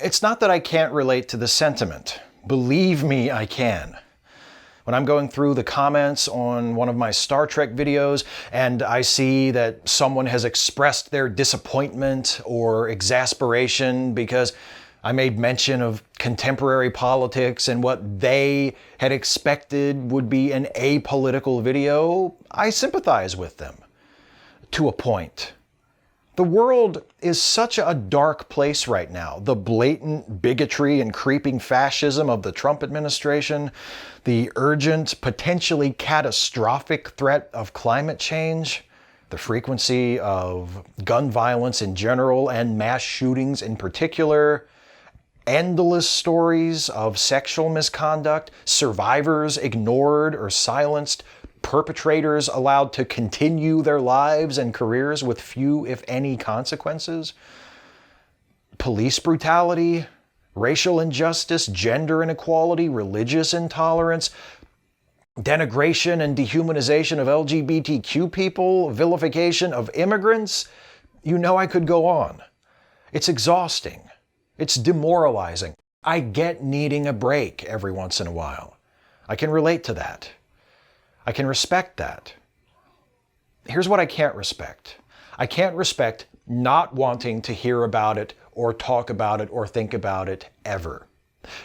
It's not that I can't relate to the sentiment. Believe me, I can. When I'm going through the comments on one of my Star Trek videos and I see that someone has expressed their disappointment or exasperation because I made mention of contemporary politics and what they had expected would be an apolitical video, I sympathize with them. To a point. The world is such a dark place right now. The blatant bigotry and creeping fascism of the Trump administration, the urgent, potentially catastrophic threat of climate change, the frequency of gun violence in general and mass shootings in particular, endless stories of sexual misconduct, survivors ignored or silenced, perpetrators allowed to continue their lives and careers with few, if any, consequences, police brutality, racial injustice, gender inequality, religious intolerance, denigration and dehumanization of LGBTQ people, vilification of immigrants. You know I could go on. It's exhausting. It's demoralizing. I get needing a break every once in a while. I can relate to that. I can respect that. Here's what I can't respect. I can't respect not wanting to hear about it or talk about it or think about it ever.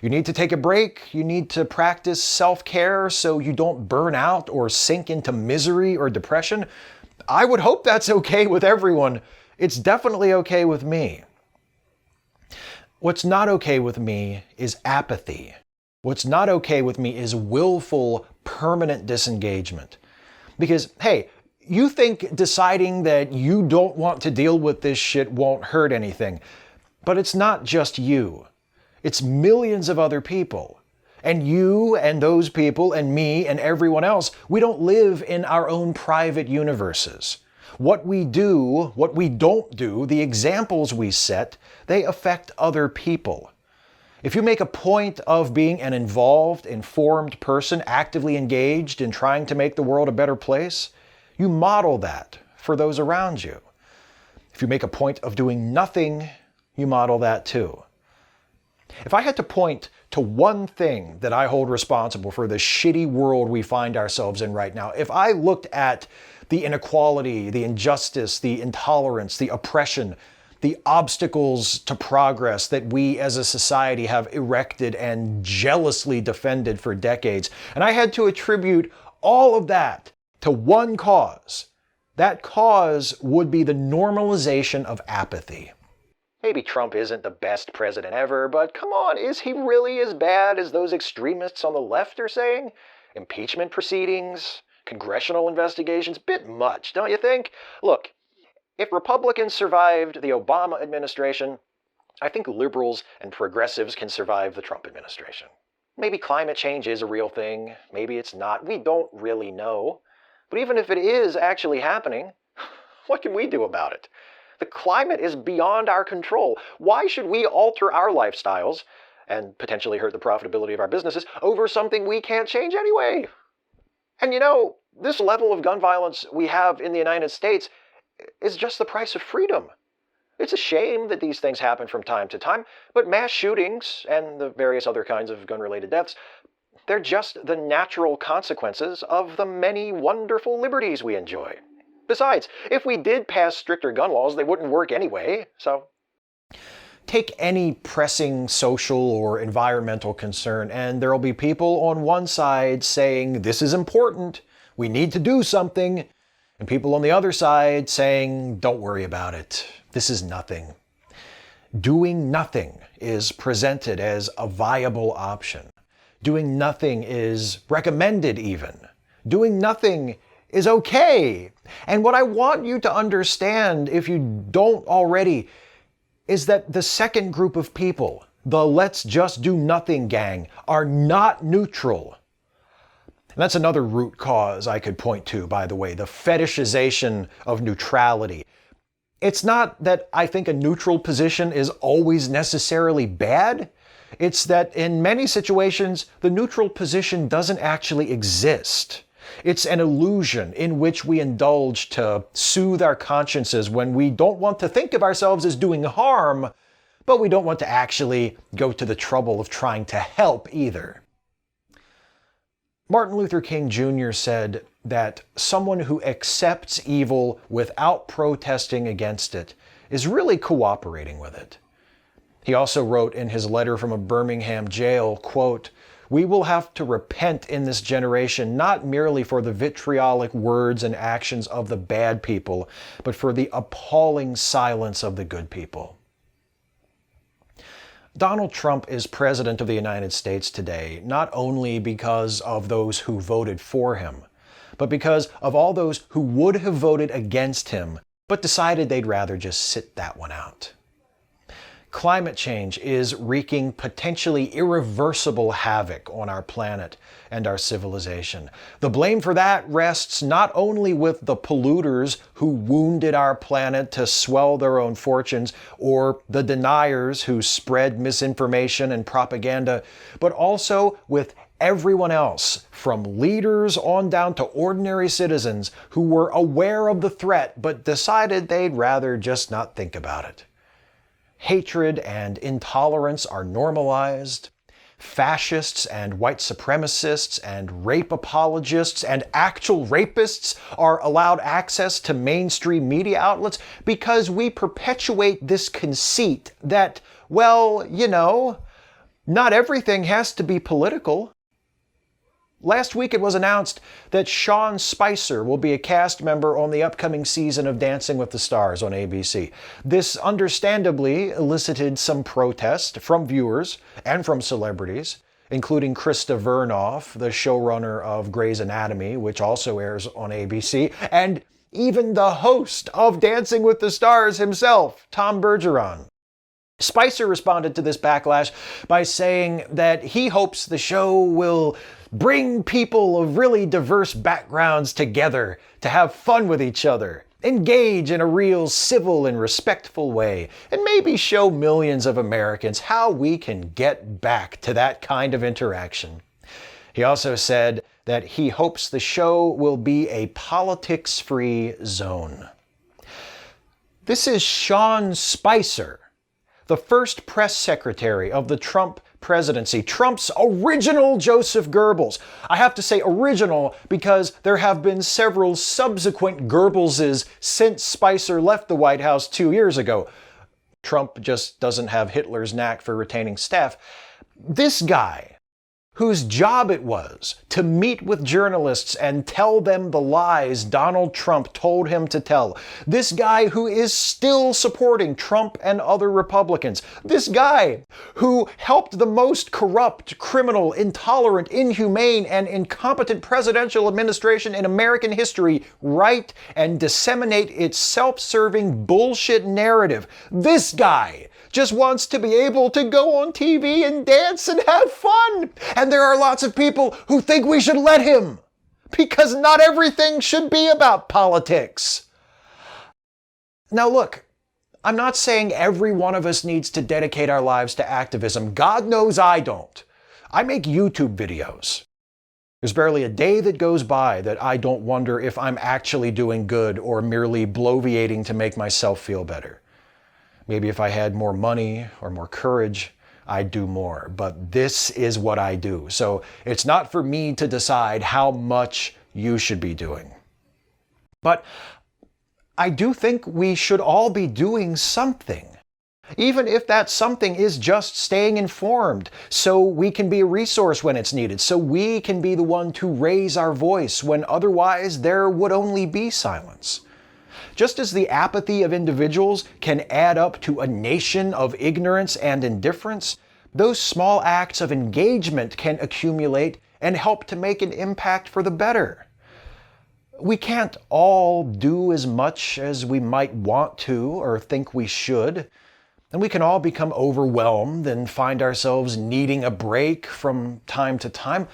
You need to take a break. You need to practice self-care so you don't burn out or sink into misery or depression. I would hope that's okay with everyone. It's definitely okay with me. What's not okay with me is apathy. What's not okay with me is willful, permanent disengagement. Because, hey, you think deciding that you don't want to deal with this shit won't hurt anything. But it's not just you. It's millions of other people. And you and those people and me and everyone else, we don't live in our own private universes. What we do, what we don't do, the examples we set, they affect other people. If you make a point of being an involved, informed person, actively engaged in trying to make the world a better place, you model that for those around you. If you make a point of doing nothing, you model that too. If I had to point to one thing that I hold responsible for the shitty world we find ourselves in right now, if I looked at the inequality, the injustice, the intolerance, the oppression, the obstacles to progress that we as a society have erected and jealously defended for decades, and I had to attribute all of that to one cause, that cause would be the normalization of apathy. Maybe Trump isn't the best president ever, but come on, is he really as bad as those extremists on the left are saying? Impeachment proceedings, congressional investigations, bit much, don't you think? Look, if Republicans survived the Obama administration, I think liberals and progressives can survive the Trump administration. Maybe climate change is a real thing, maybe it's not, we don't really know. But even if it is actually happening, what can we do about it? The climate is beyond our control. Why should we alter our lifestyles and potentially hurt the profitability of our businesses over something we can't change anyway? And you know, this level of gun violence we have in the United States is just the price of freedom. It's a shame that these things happen from time to time, but mass shootings and the various other kinds of gun-related deaths, they're just the natural consequences of the many wonderful liberties we enjoy. Besides, if we did pass stricter gun laws, they wouldn't work anyway, so. Take any pressing social or environmental concern, and there'll be people on one side saying, this is important, we need to do something, and people on the other side saying, don't worry about it, this is nothing. Doing nothing is presented as a viable option. Doing nothing is recommended even. Doing nothing is okay. And what I want you to understand, if you don't already, is that the second group of people, the let's just do nothing gang, are not neutral. And that's another root cause I could point to, by the way, the fetishization of neutrality. It's not that I think a neutral position is always necessarily bad. It's that in many situations, the neutral position doesn't actually exist. It's an illusion in which we indulge to soothe our consciences when we don't want to think of ourselves as doing harm, but we don't want to actually go to the trouble of trying to help either. Martin Luther King Jr. said that someone who accepts evil without protesting against it is really cooperating with it. He also wrote in his letter from a Birmingham jail, quote, "We will have to repent in this generation, not merely for the vitriolic words and actions of the bad people, but for the appalling silence of the good people." Donald Trump is President of the United States today, not only because of those who voted for him, but because of all those who would have voted against him, but decided they'd rather just sit that one out. Climate change is wreaking potentially irreversible havoc on our planet and our civilization. The blame for that rests not only with the polluters who wounded our planet to swell their own fortunes, or the deniers who spread misinformation and propaganda, but also with everyone else, from leaders on down to ordinary citizens who were aware of the threat but decided they'd rather just not think about it. Hatred and intolerance are normalized. Fascists and white supremacists and rape apologists and actual rapists are allowed access to mainstream media outlets because we perpetuate this conceit that, well, not everything has to be political. Last week it was announced that Sean Spicer will be a cast member on the upcoming season of Dancing with the Stars on ABC. This understandably elicited some protest from viewers and from celebrities, including Krista Vernoff, the showrunner of Grey's Anatomy, which also airs on ABC, and even the host of Dancing with the Stars himself, Tom Bergeron. Spicer responded to this backlash by saying that he hopes the show will bring people of really diverse backgrounds together to have fun with each other, engage in a real civil and respectful way, and maybe show millions of Americans how we can get back to that kind of interaction. He also said that he hopes the show will be a politics-free zone. This is Sean Spicer, the first press secretary of the Trump presidency, Trump's original Joseph Goebbels. I have to say original because there have been several subsequent Goebbelses since Spicer left the White House 2 years ago. Trump just doesn't have Hitler's knack for retaining staff. This guy, whose job it was to meet with journalists and tell them the lies Donald Trump told him to tell. This guy who is still supporting Trump and other Republicans. This guy who helped the most corrupt, criminal, intolerant, inhumane, and incompetent presidential administration in American history write and disseminate its self-serving bullshit narrative. This guy just wants to be able to go on TV and dance and have fun. And there are lots of people who think we should let him, because not everything should be about politics. Now look, I'm not saying every one of us needs to dedicate our lives to activism. God knows I don't. I make YouTube videos. There's barely a day that goes by that I don't wonder if I'm actually doing good or merely bloviating to make myself feel better. Maybe if I had more money or more courage, I'd do more. But this is what I do. So it's not for me to decide how much you should be doing. But I do think we should all be doing something. Even if that something is just staying informed, so we can be a resource when it's needed, so we can be the one to raise our voice when otherwise there would only be silence. Just as the apathy of individuals can add up to a nation of ignorance and indifference, those small acts of engagement can accumulate and help to make an impact for the better. We can't all do as much as we might want to or think we should, and we can all become overwhelmed and find ourselves needing a break from time to time.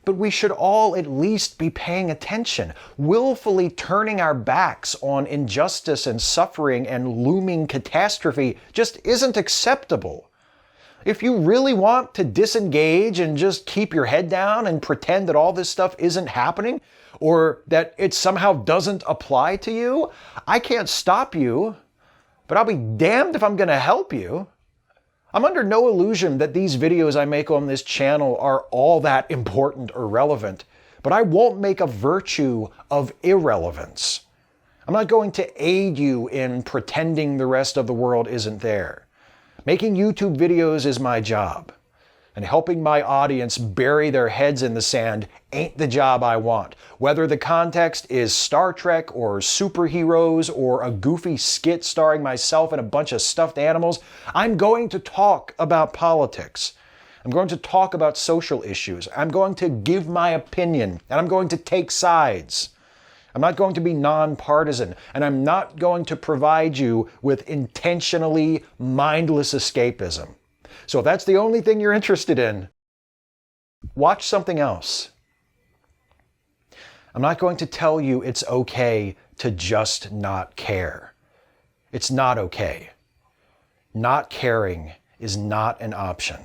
But we should all at least be paying attention. Willfully turning our backs on injustice and suffering and looming catastrophe just isn't acceptable. If you really want to disengage and just keep your head down and pretend that all this stuff isn't happening, or that it somehow doesn't apply to you, I can't stop you, but I'll be damned if I'm going to help you. I'm under no illusion that these videos I make on this channel are all that important or relevant, but I won't make a virtue of irrelevance. I'm not going to aid you in pretending the rest of the world isn't there. Making YouTube videos is my job, and helping my audience bury their heads in the sand ain't the job I want. Whether the context is Star Trek or superheroes or a goofy skit starring myself and a bunch of stuffed animals, I'm going to talk about politics. I'm going to talk about social issues. I'm going to give my opinion, and I'm going to take sides. I'm not going to be nonpartisan, and I'm not going to provide you with intentionally mindless escapism. So if that's the only thing you're interested in, watch something else. I'm not going to tell you it's okay to just not care. It's not okay. Not caring is not an option.